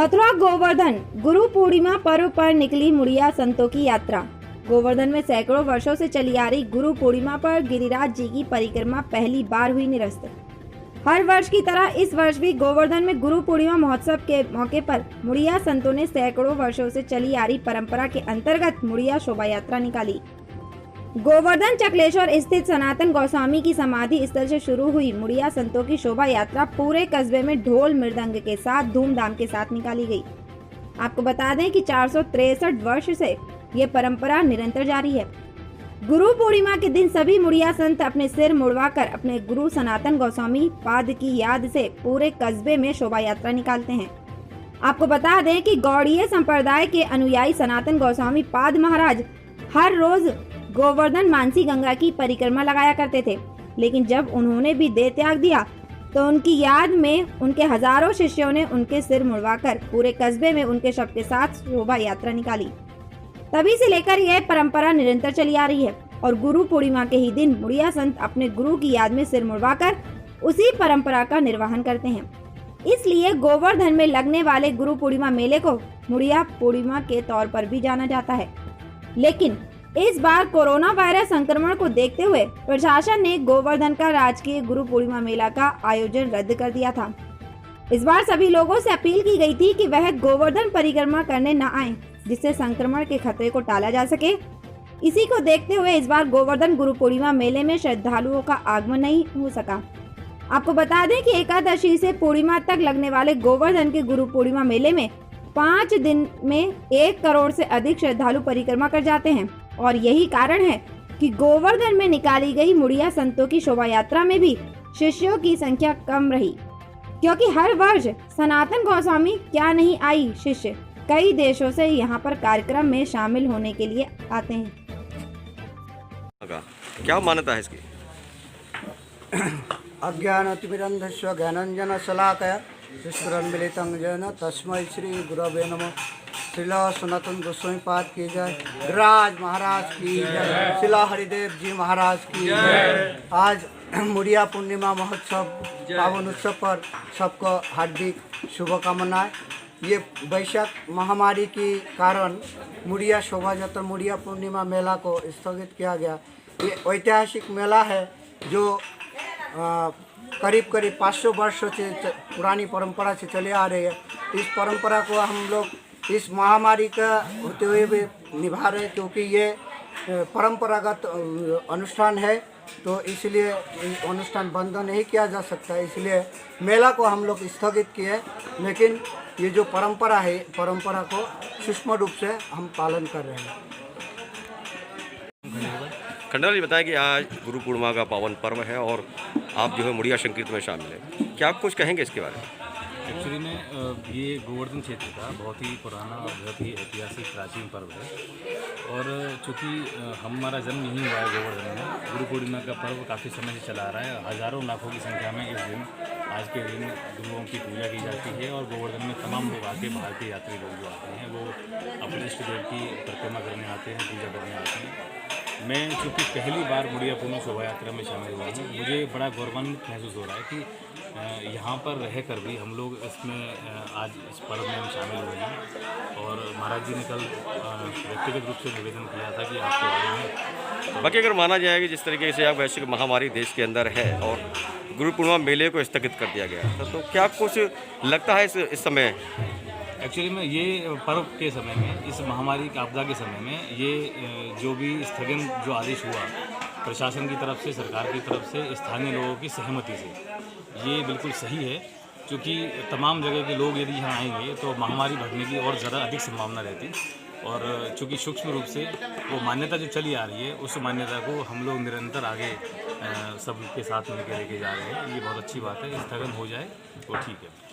मथुरा गोवर्धन गुरु पूर्णिमा पर्व पर निकली मुड़िया संतों की यात्रा। गोवर्धन में सैकड़ों वर्षों से चली आ रही गुरु पूर्णिमा पर गिरिराज जी की परिक्रमा पहली बार हुई निरस्त। हर वर्ष की तरह इस वर्ष भी गोवर्धन में गुरु पूर्णिमा महोत्सव के मौके पर मुड़िया संतों ने सैकड़ों वर्षों से चली आ रही परंपरा के अंतर्गत मुड़िया शोभा यात्रा निकाली। गोवर्धन चकलेश्वर स्थित सनातन गोस्वामी की समाधि स्थल से शुरू हुई मुड़िया संतों की शोभा यात्रा पूरे कस्बे में ढोल मृदंग के साथ धूमधाम के साथ निकाली गई। आपको बता दें कि 463 वर्ष से ये परंपरा निरंतर जारी है। गुरु पूर्णिमा के दिन सभी मुड़िया संत अपने सिर मुड़वाकर अपने गुरु सनातन गोस्वामी पाद की याद से पूरे कस्बे में शोभा यात्रा निकालते हैं। आपको बता दें कि गौड़ीय संप्रदाय के अनुयायी सनातन गोस्वामी पाद महाराज हर रोज गोवर्धन मानसी गंगा की परिक्रमा लगाया करते थे, लेकिन जब उन्होंने भी देह त्याग दिया तो उनकी याद में उनके हजारों शिष्यों ने उनके सिर मुड़वाकर पूरे कस्बे में उनके शव के साथ शोभा यात्रा निकाली। तभी से लेकर यह परंपरा निरंतर चली आ रही है और गुरु पूर्णिमा के ही दिन मुड़िया संत अपने गुरु की याद में सिर मुड़वाकर उसी परंपरा का निर्वहन करते हैं। इसलिए गोवर्धन में लगने वाले गुरु पूर्णिमा मेले को मुड़िया पूर्णिमा के तौर पर भी जाना जाता है। लेकिन इस बार कोरोना वायरस संक्रमण को देखते हुए प्रशासन ने गोवर्धन का राजकीय गुरु पूर्णिमा मेला का आयोजन रद्द कर दिया था। इस बार सभी लोगों से अपील की गई थी कि वह गोवर्धन परिक्रमा करने न आए, जिससे संक्रमण के खतरे को टाला जा सके। इसी को देखते हुए इस बार गोवर्धन गुरु पूर्णिमा मेले में श्रद्धालुओं का आगमन नहीं हो सका। आपको बता दें कि एकादशी से पूर्णिमा तक लगने वाले गोवर्धन के गुरु पूर्णिमा मेले में 5 दिन में 1 करोड़ से अधिक श्रद्धालु परिक्रमा कर जाते हैं और यही कारण है कि गोवर्धन में निकाली गई मुड़िया संतों की शोभा यात्रा में भी शिष्यों की संख्या कम रही, क्योंकि हर वर्ष सनातन गोस्वामी क्या नहीं आई शिष्य कई देशों से यहाँ पर कार्यक्रम में शामिल होने के लिए आते हैं। क्या मान्यता है इसकी? अज्ञानतिमिरन्धस्य ज्ञानंजन शलाकया ईश्वरन्मिलितं येन तस्मै श्री गुरवे नमः। शिला सनातन गोस्वामी पाद की जय, गिरिराज महाराज की जय, शिला हरिदेव जी महाराज की जय। आज मुड़िया पूर्णिमा महोत्सव पावन उत्सव पर सबको हार्दिक शुभकामनाएं। ये वैशाख महामारी के कारण मुड़िया शोभा यात्रा मुड़िया पूर्णिमा मेला को स्थगित किया गया। ये ऐतिहासिक मेला है जो करीब 500 वर्षों से पुरानी परंपरा से चले आ रही है। इस परंपरा को हम लोग इस महामारी का होते हुए भी निभा रहे, क्योंकि ये परंपरागत अनुष्ठान है, तो इसलिए अनुष्ठान बंद नहीं किया जा सकता। इसलिए मेला को हम लोग स्थगित किए, लेकिन ये जो परंपरा है, परंपरा को सूक्ष्म रूप से हम पालन कर रहे हैं। खंडाला जी बताएं कि आज गुरु पूर्णिमा का पावन पर्व है और आप जो है मुड़िया संकीर्तन में शामिल हैं, क्या आप कुछ कहेंगे इसके बारे में? एक्चुअली में ये गोवर्धन क्षेत्र का बहुत ही पुराना और बहुत ही ऐतिहासिक प्राचीन पर्व है और चूँकि हमारा जन्म यहीं हुआ है गोवर्धन में, गुरु पूर्णिमा का पर्व काफ़ी समय से चला आ रहा है। हज़ारों लाखों की संख्या में इस दिन आज के दिन गुरुओं की पूजा की जाती है और गोवर्धन में तमाम लोग आके बाहर के यात्री लोग जो आते हैं वो अपने इष्ट देव की परिक्रमा करने आते हैं, पूजा करने आते हैं। मैं चूँकि पहली बार मुड़िया पूर्णिमा शोभा यात्रा में शामिल हुआ हूँ, मुझे बड़ा गौरवान्वित महसूस हो रहा है कि यहाँ पर रहकर भी हम लोग इसमें आज इस पर्व में शामिल हुए हैं और महाराज जी ने कल व्यक्तिगत रूप से निवेदन किया था कि आपके बारे में। बाकी अगर माना जाए कि जिस तरीके से आप वैश्विक महामारी देश के अंदर है और गुरु पूर्णिमा मेले को स्थगित कर दिया गया था, तो क्या कुछ लगता है इस समय? एक्चुअली में ये पर्व के समय में, इस महामारी की आपदा के समय में ये जो भी स्थगन जो आदेश हुआ प्रशासन की तरफ से, सरकार की तरफ से, स्थानीय लोगों की सहमति से, ये बिल्कुल सही है। क्योंकि तमाम जगह के लोग यदि यहाँ आएंगे तो महामारी बढ़ने की और ज़्यादा अधिक संभावना रहती और चूँकि सूक्ष्म रूप से वो मान्यता जो चली आ रही है, उस मान्यता को हम लोग निरंतर आगे सब के साथ मिलकर लेके जा रहे हैं। ये बहुत अच्छी बात है। स्थगन हो जाए तो ठीक है।